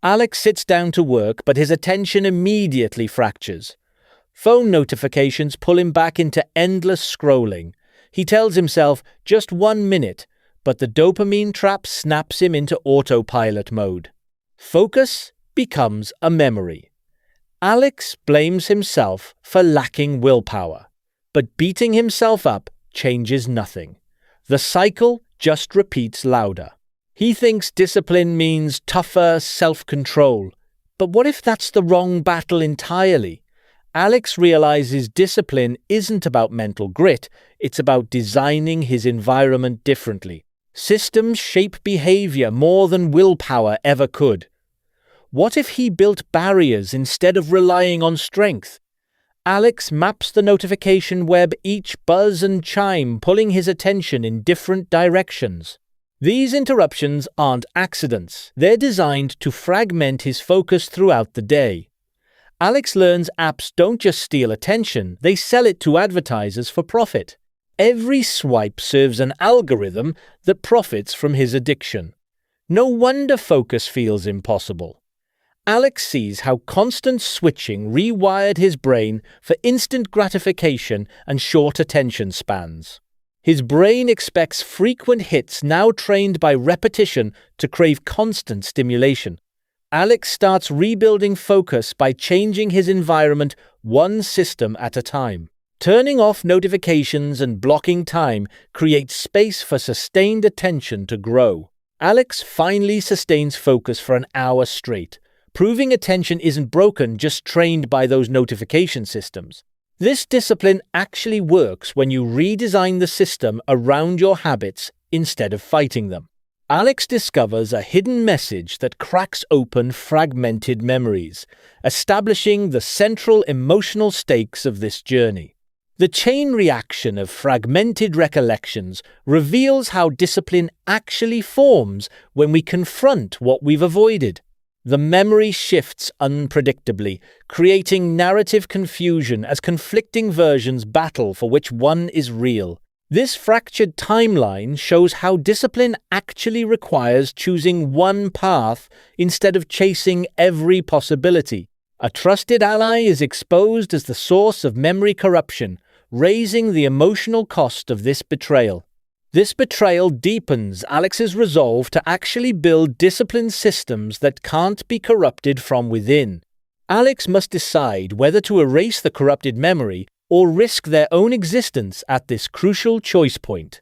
Alex sits down to work, but his attention immediately fractures. Phone notifications pull him back into endless scrolling. He tells himself just 1 minute, but the dopamine trap snaps him into autopilot mode. Focus becomes a memory. Alex blames himself for lacking willpower, but beating himself up changes nothing. The cycle just repeats louder. He thinks discipline means tougher self-control. But what if that's the wrong battle entirely? Alex realizes discipline isn't about mental grit, it's about designing his environment differently. Systems shape behavior more than willpower ever could. What if he built barriers instead of relying on strength? Alex maps the notification web, each buzz and chime pulling his attention in different directions. These interruptions aren't accidents. They're designed to fragment his focus throughout the day. Alex learns apps don't just steal attention, they sell it to advertisers for profit. Every swipe serves an algorithm that profits from his addiction. No wonder focus feels impossible. Alex sees how constant switching rewired his brain for instant gratification and short attention spans. His brain expects frequent hits, now trained by repetition to crave constant stimulation. Alex starts rebuilding focus by changing his environment one system at a time. Turning off notifications and blocking time creates space for sustained attention to grow. Alex finally sustains focus for an hour straight, proving attention isn't broken, just trained by those notification systems. This discipline actually works when you redesign the system around your habits instead of fighting them. Alex discovers a hidden message that cracks open fragmented memories, establishing the central emotional stakes of this journey. The chain reaction of fragmented recollections reveals how discipline actually forms when we confront what we've avoided. The memory shifts unpredictably, creating narrative confusion as conflicting versions battle for which one is real. This fractured timeline shows how discipline actually requires choosing one path instead of chasing every possibility. A trusted ally is exposed as the source of memory corruption, raising the emotional cost of this betrayal. This betrayal deepens Alex's resolve to actually build disciplined systems that can't be corrupted from within. Alex must decide whether to erase the corrupted memory or risk their own existence at this crucial choice point.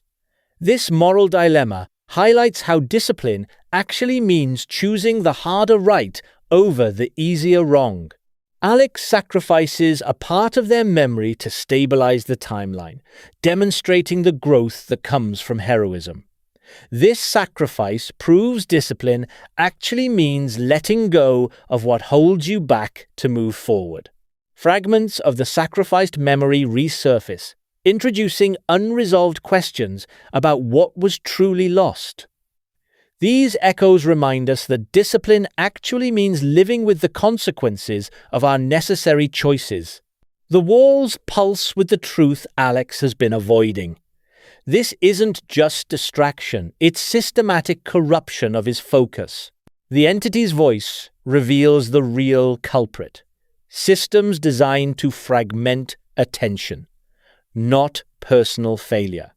This moral dilemma highlights how discipline actually means choosing the harder right over the easier wrong. Alex sacrifices a part of their memory to stabilize the timeline, demonstrating the growth that comes from heroism. This sacrifice proves discipline actually means letting go of what holds you back to move forward. Fragments of the sacrificed memory resurface, introducing unresolved questions about what was truly lost. These echoes remind us that discipline actually means living with the consequences of our necessary choices. The walls pulse with the truth Alex has been avoiding. This isn't just distraction, it's systematic corruption of his focus. The entity's voice reveals the real culprit. Systems designed to fragment attention, not personal failure.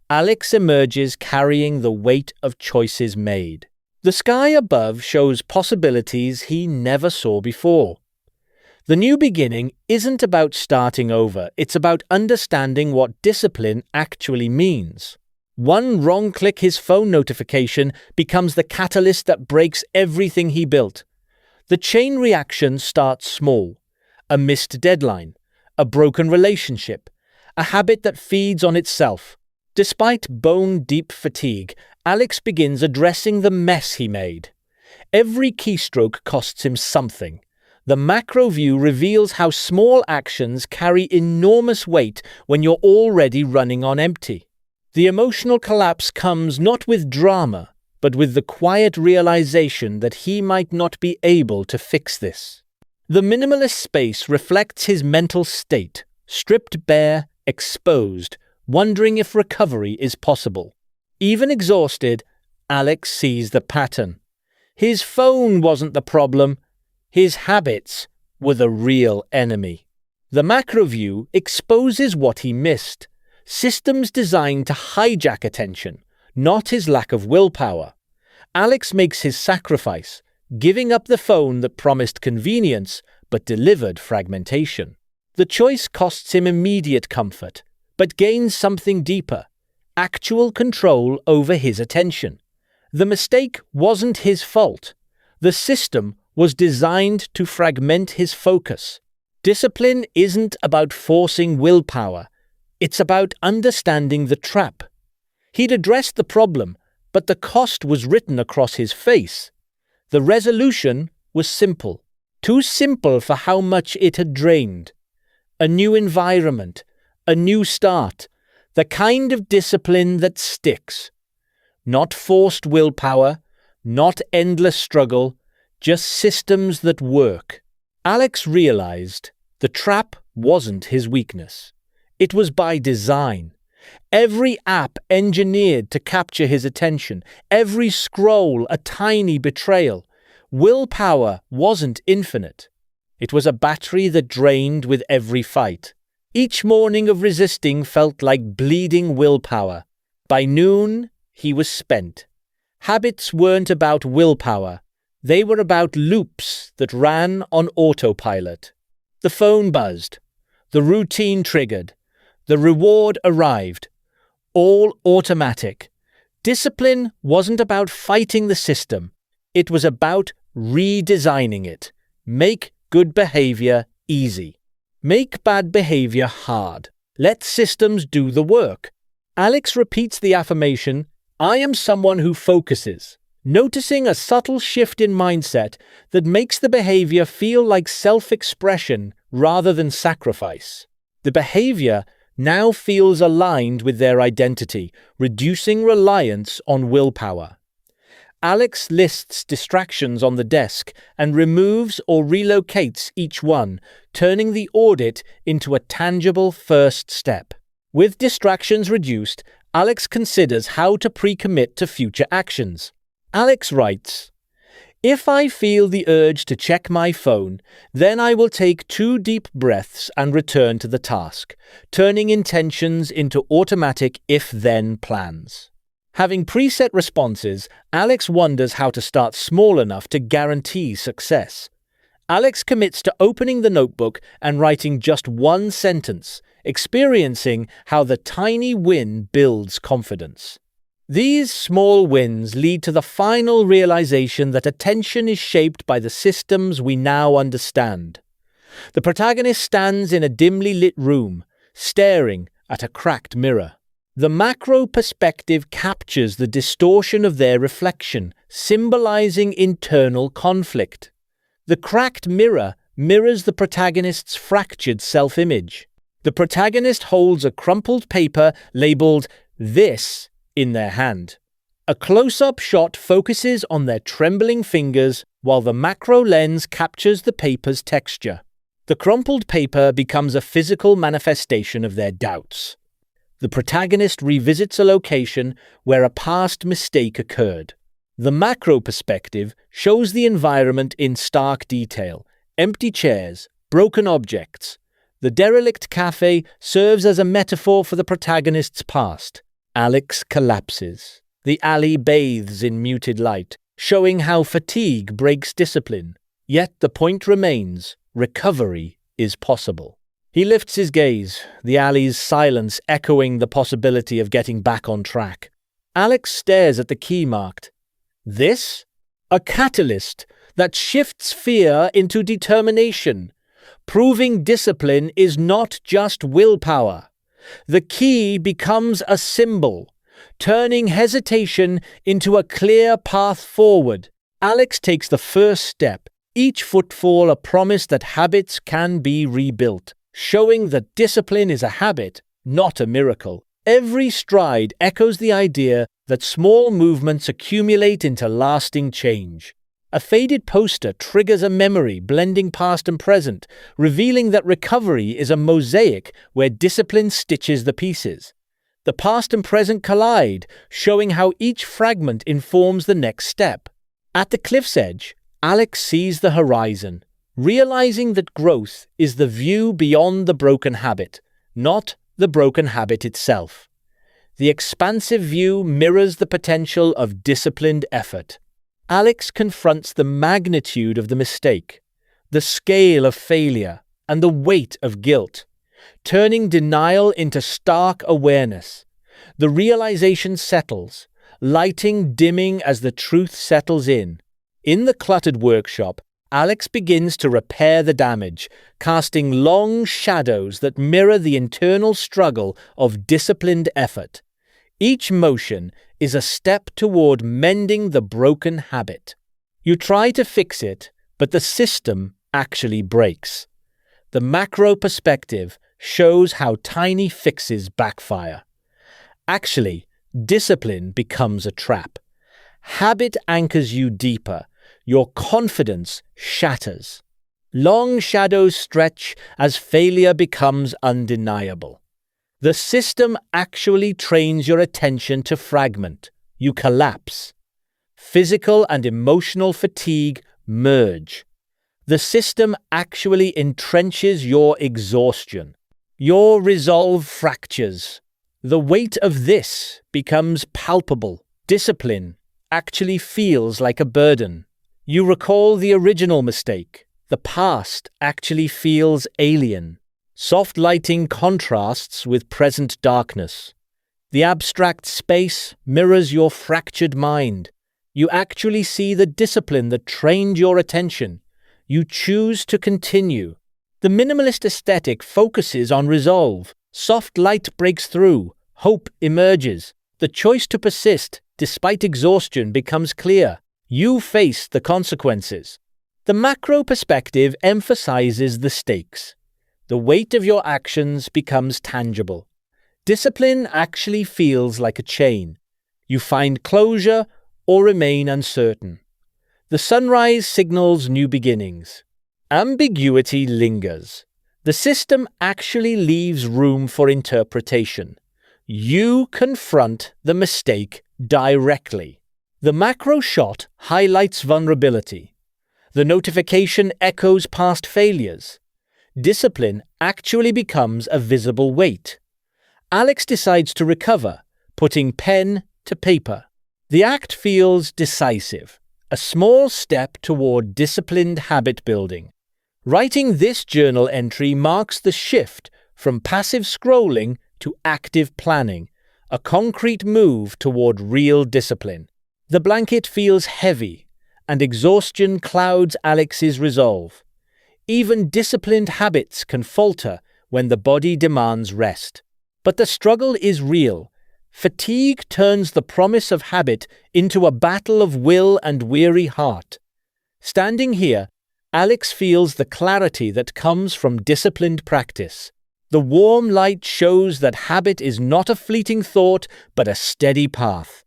Alex emerges carrying the weight of choices made. The sky above shows possibilities he never saw before. The new beginning isn't about starting over, it's about understanding what discipline actually means. One wrong click, his phone notification becomes the catalyst that breaks everything he built. The chain reaction starts small: a missed deadline, a broken relationship, a habit that feeds on itself. Despite bone-deep fatigue, Alex begins addressing the mess he made. Every keystroke costs him something. The macro view reveals how small actions carry enormous weight when you're already running on empty. The emotional collapse comes not with drama, but with the quiet realization that he might not be able to fix this. The minimalist space reflects his mental state, stripped bare, exposed, wondering if recovery is possible. Even exhausted, Alex sees the pattern. His phone wasn't the problem. His habits were the real enemy. The macro view exposes what he missed. Systems designed to hijack attention, not his lack of willpower. Alex makes his sacrifice, giving up the phone that promised convenience but delivered fragmentation. The choice costs him immediate comfort, but gains something deeper: actual control over his attention. The mistake wasn't his fault. The system was designed to fragment his focus. Discipline isn't about forcing willpower. It's about understanding the trap. He'd addressed the problem, but the cost was written across his face. The resolution was simple. Too simple for how much it had drained. A new environment, a new start, the kind of discipline that sticks. Not forced willpower, not endless struggle, just systems that work. Alex realized the trap wasn't his weakness. It was by design. Every app engineered to capture his attention, every scroll a tiny betrayal. Willpower wasn't infinite. It was a battery that drained with every fight. Each morning of resisting felt like bleeding willpower. By noon, he was spent. Habits weren't about willpower. They were about loops that ran on autopilot. The phone buzzed. The routine triggered. The reward arrived. All automatic. Discipline wasn't about fighting the system. It was about redesigning it. Make good behavior easy. Make bad behavior hard. Let systems do the work. Alex repeats the affirmation, "I am someone who focuses," noticing a subtle shift in mindset that makes the behavior feel like self-expression rather than sacrifice. The behavior now feels aligned with their identity, reducing reliance on willpower. Alex lists distractions on the desk and removes or relocates each one, turning the audit into a tangible first step. With distractions reduced, Alex considers how to pre-commit to future actions. Alex writes, "If I feel the urge to check my phone, then I will take 2 deep breaths and return to the task, turning intentions into automatic if-then plans." Having preset responses, Alex wonders how to start small enough to guarantee success. Alex commits to opening the notebook and writing just 1 sentence, experiencing how the tiny win builds confidence. These small wins lead to the final realization that attention is shaped by the systems we now understand. The protagonist stands in a dimly lit room, staring at a cracked mirror. The macro perspective captures the distortion of their reflection, symbolizing internal conflict. The cracked mirror mirrors the protagonist's fractured self-image. The protagonist holds a crumpled paper labeled "This" in their hand. A close-up shot focuses on their trembling fingers while the macro lens captures the paper's texture. The crumpled paper becomes a physical manifestation of their doubts. The protagonist revisits a location where a past mistake occurred. The macro perspective shows the environment in stark detail: empty chairs, broken objects. The derelict cafe serves as a metaphor for the protagonist's past. Alex collapses. The alley bathes in muted light, showing how fatigue breaks discipline. Yet the point remains: recovery is possible. He lifts his gaze, the alley's silence echoing the possibility of getting back on track. Alex stares at the key marked "This?" A catalyst that shifts fear into determination, proving discipline is not just willpower. The key becomes a symbol, turning hesitation into a clear path forward. Alex takes the first step, each footfall a promise that habits can be rebuilt, showing that discipline is a habit, not a miracle. Every stride echoes the idea that small movements accumulate into lasting change. A faded poster triggers a memory blending past and present, revealing that recovery is a mosaic where discipline stitches the pieces. The past and present collide, showing how each fragment informs the next step. At the cliff's edge, Alex sees the horizon, realizing that growth is the view beyond the broken habit, not the broken habit itself. The expansive view mirrors the potential of disciplined effort. Alex confronts the magnitude of the mistake, the scale of failure, and the weight of guilt, turning denial into stark awareness. The realization settles, lighting dimming as the truth settles in. In the cluttered workshop, Alex begins to repair the damage, casting long shadows that mirror the internal struggle of disciplined effort. Each motion is a step toward mending the broken habit. You try to fix it, but the system actually breaks. The macro perspective shows how tiny fixes backfire. Actually, discipline becomes a trap. Habit anchors you deeper. Your confidence shatters. Long shadows stretch as failure becomes undeniable. The system actually trains your attention to fragment. You collapse. Physical and emotional fatigue merge. The system actually entrenches your exhaustion. Your resolve fractures. The weight of this becomes palpable. Discipline actually feels like a burden. You recall the original mistake. The past actually feels alien. Soft lighting contrasts with present darkness. The abstract space mirrors your fractured mind. You actually see the discipline that trained your attention. You choose to continue. The minimalist aesthetic focuses on resolve. Soft light breaks through. Hope emerges. The choice to persist, despite exhaustion, becomes clear. You face the consequences. The macro perspective emphasizes the stakes. The weight of your actions becomes tangible. Discipline actually feels like a chain. You find closure or remain uncertain. The sunrise signals new beginnings. Ambiguity lingers. The system actually leaves room for interpretation. You confront the mistake directly. The macro shot highlights vulnerability. The notification echoes past failures. Discipline actually becomes a visible weight. Alex decides to recover, putting pen to paper. The act feels decisive, a small step toward disciplined habit building. Writing this journal entry marks the shift from passive scrolling to active planning, a concrete move toward real discipline. The blanket feels heavy, and exhaustion clouds Alex's resolve. Even disciplined habits can falter when the body demands rest. But the struggle is real. Fatigue turns the promise of habit into a battle of will and weary heart. Standing here, Alex feels the clarity that comes from disciplined practice. The warm light shows that habit is not a fleeting thought, but a steady path.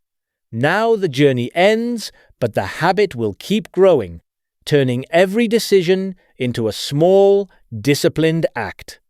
Now the journey ends, but the habit will keep growing, turning every decision into a small, disciplined act.